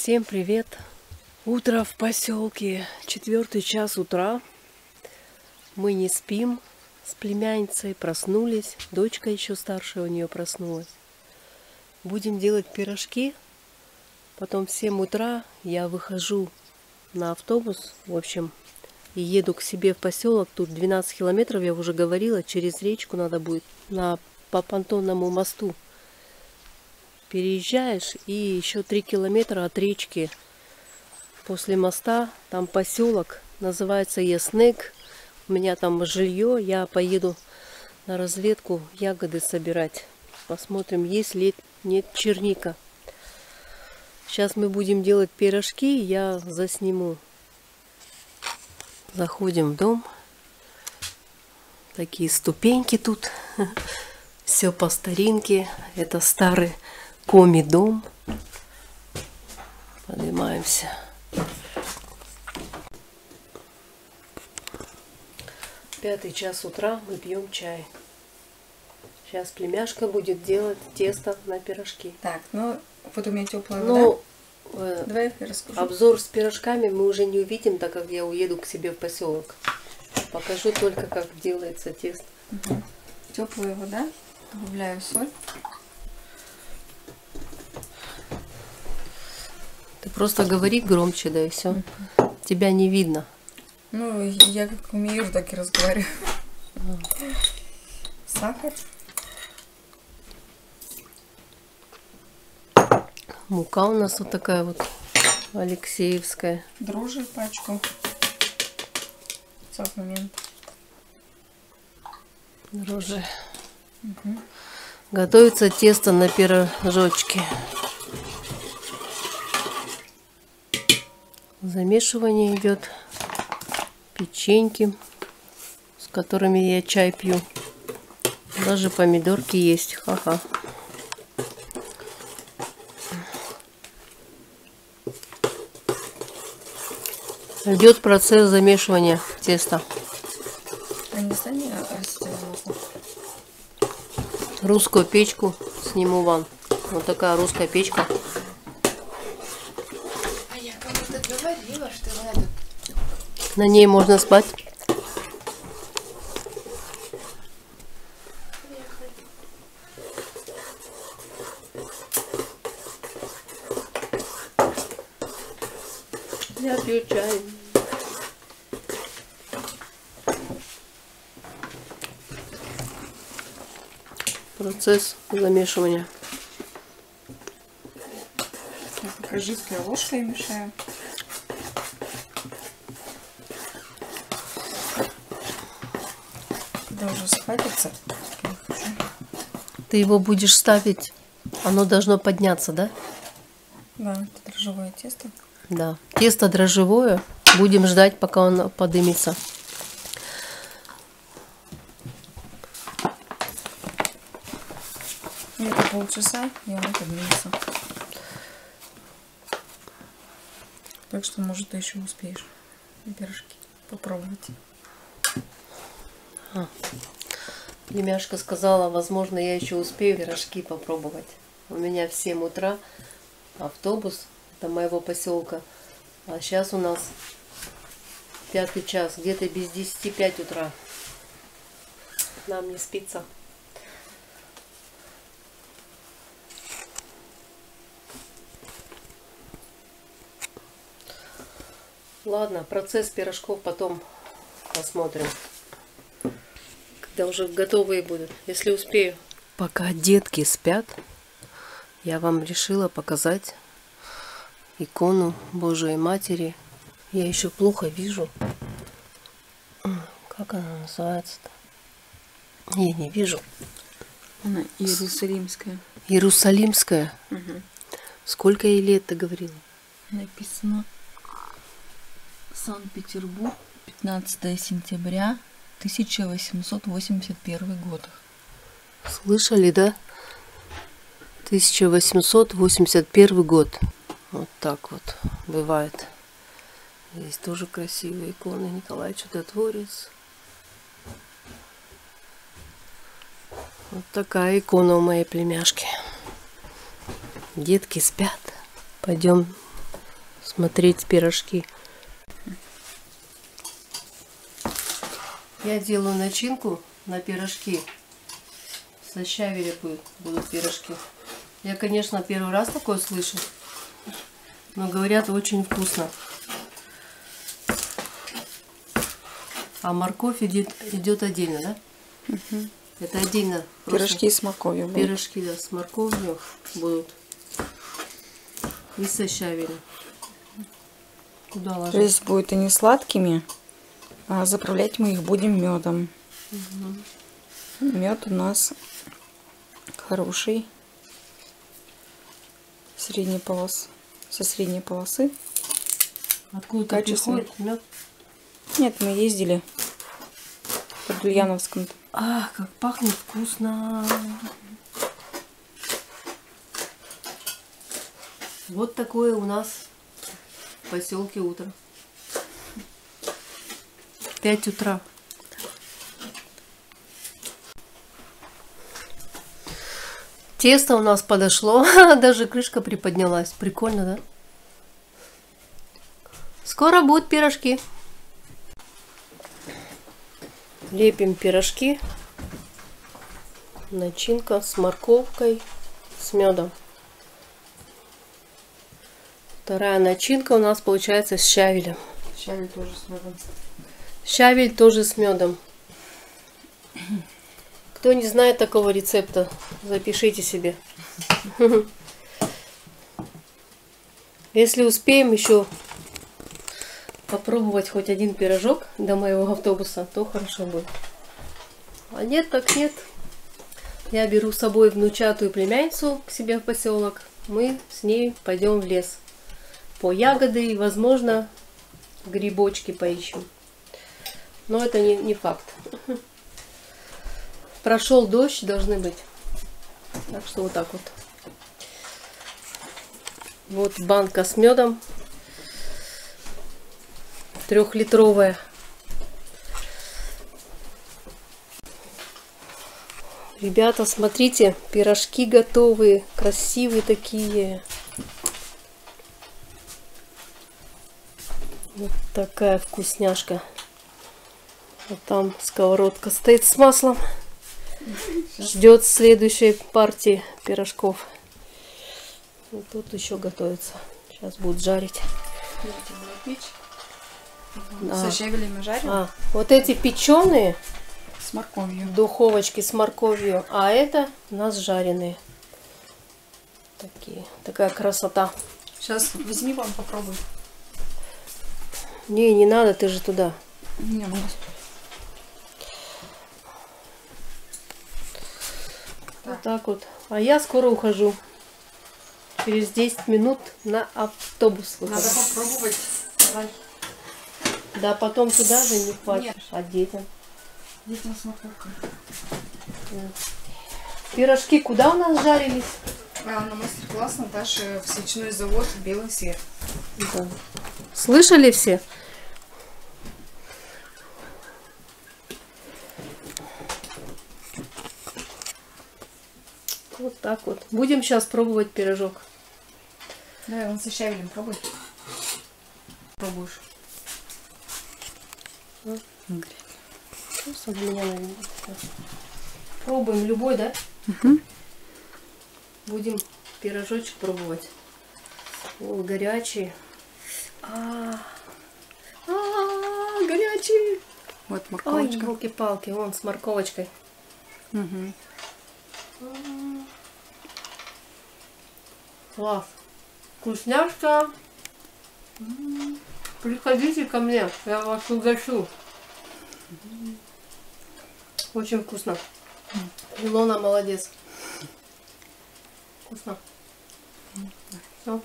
Всем привет! Утро в поселке, 4 час утра. Мы не спим, с племянницей проснулись. Дочка еще старшая у нее проснулась. Будем делать пирожки. Потом в 7 утра я выхожу на автобус, в общем, и еду к себе в поселок. Тут 12 километров, я уже говорила, через речку надо будет по понтонному мосту. Переезжаешь, и еще 3 километра от речки после моста, там поселок, называется Яснек. У меня там жилье, я поеду на разведку ягоды собирать. Посмотрим, есть ли нет черника. Сейчас мы будем делать пирожки, я засниму. Заходим в дом. Такие ступеньки тут. Все по старинке. Это старый коми-дом. Поднимаемся. Пятый час утра, мы пьем чай. Сейчас племяшка будет делать тесто на пирожки. Так, ну вот у меня теплая вода. Давай я расскажу. Обзор с пирожками мы уже не увидим, так как я уеду к себе в поселок. Покажу только, как делается тесто. Теплая вода. Добавляю соль. Ты просто говори громче, да и все. Тебя не видно. Ну, я как умею, так и разговариваю. Сахар. Мука у нас вот такая вот алексеевская. Дрожжи пачку. В момент. Дрожжи. Готовится тесто на пирожочки. Замешивание идет. Печеньки, с которыми я чай пью. Даже помидорки есть. Ха-ха. Идет процесс замешивания теста. Русскую печку сниму вам. Вот такая русская печка. А я кому-то говорила, что надо. На ней можно спать. Я пью чай. Процесс замешивания. Я пока жидкой ложкой мешаю. Когда уже схватится, Ты его будешь ставить, оно должно подняться, да? Да, это дрожжевое тесто. Да. Тесто дрожжевое. Будем ждать, пока он подымется. Где-то полчаса, и оно поднимется. Так что, может, ты еще успеешь пирожки попробовать. Племяшка сказала, возможно, я еще успею пирожки попробовать. У меня в 7 утра автобус до моего поселка. А сейчас у нас 5 час, где-то без 10-5 утра. Нам не спится. Ладно, процесс пирожков потом посмотрим. Когда уже готовые будут, если успею. Пока детки спят, я вам решила показать икону Божией Матери. Я еще плохо вижу. Как она называется-то? Я не вижу. Она иерусалимская. Иерусалимская? Угу. Сколько ей лет, ты говорила? Написано Санкт-Петербург, 15 сентября 1881 год. Слышали, да? 1881 год. Вот так вот бывает. Здесь тоже красивые иконы. Николай Чудотворец. Вот такая икона у моей племяшки. Детки спят. Пойдем смотреть пирожки. Я делаю начинку на пирожки. Со щавеля будут пирожки. Я, конечно, первый раз такое слышу. Но говорят, очень вкусно. А морковь идет отдельно, да? Угу. Это отдельно. Пирожки с морковью. Пирожки, да, с морковью будут. И со щавелем. Куда ложить? То есть будут они сладкими, а заправлять мы их будем медом. Угу. Мед у нас хороший. Средней полосы. Со средней полосы. Откуда приходит мед? Нет, мы ездили под Ульяновском. А, как пахнет вкусно. Вот такое у нас в поселке утро. 5 утра. Тесто у нас подошло, даже крышка приподнялась. Прикольно, да? Скоро будут пирожки. Лепим пирожки. Начинка с морковкой, с медом. Вторая начинка у нас получается с щавелем. Щавель тоже с медом. Щавель тоже с медом. Кто не знает такого рецепта, запишите себе. Если успеем еще попробовать хоть один пирожок до моего автобуса, то хорошо будет. А нет, так нет. Я беру с собой внучатую племянницу к себе в поселок. Мы с ней пойдем в лес. По ягоды и, возможно, грибочки поищем. Но это не факт. Прошел дождь, должны быть. Так что вот так вот. Вот банка с медом. 3-литровая. Ребята, смотрите, пирожки готовые, красивые такие. Вот такая вкусняшка. Вот там сковородка стоит с маслом. Ждет следующей партии пирожков. Вот тут еще готовится. Сейчас будут жарить. Со щавелем жарим? Вот эти печеные с морковью. В духовочке с морковью. А это у нас жареные. Такая красота. Сейчас возьми вам, попробуй. Не надо, ты же туда. Не, ну... Вот так вот. А я скоро ухожу. Через 10 минут на автобус выхожу. Надо попробовать. Давай. Да, потом туда же не хватит. Нет. А детям? Детям с морковкой. Пирожки куда у нас жарились? На мастер-класс Наташи в свечной завод «Белый свет». Да. Слышали все? Вот так вот. Будем сейчас пробовать пирожок. Давай, вон со щавелем пробуй. Пробуешь. Пробуем любой, да? Угу. Будем пирожочек пробовать. О, горячий. Горячий. Вот Ой, морковочка. елки-палки, вон с морковочкой. Угу. Класс. Вкусняшка. Приходите ко мне, я вас угощу. Очень вкусно. Илона молодец. Вкусно. Все.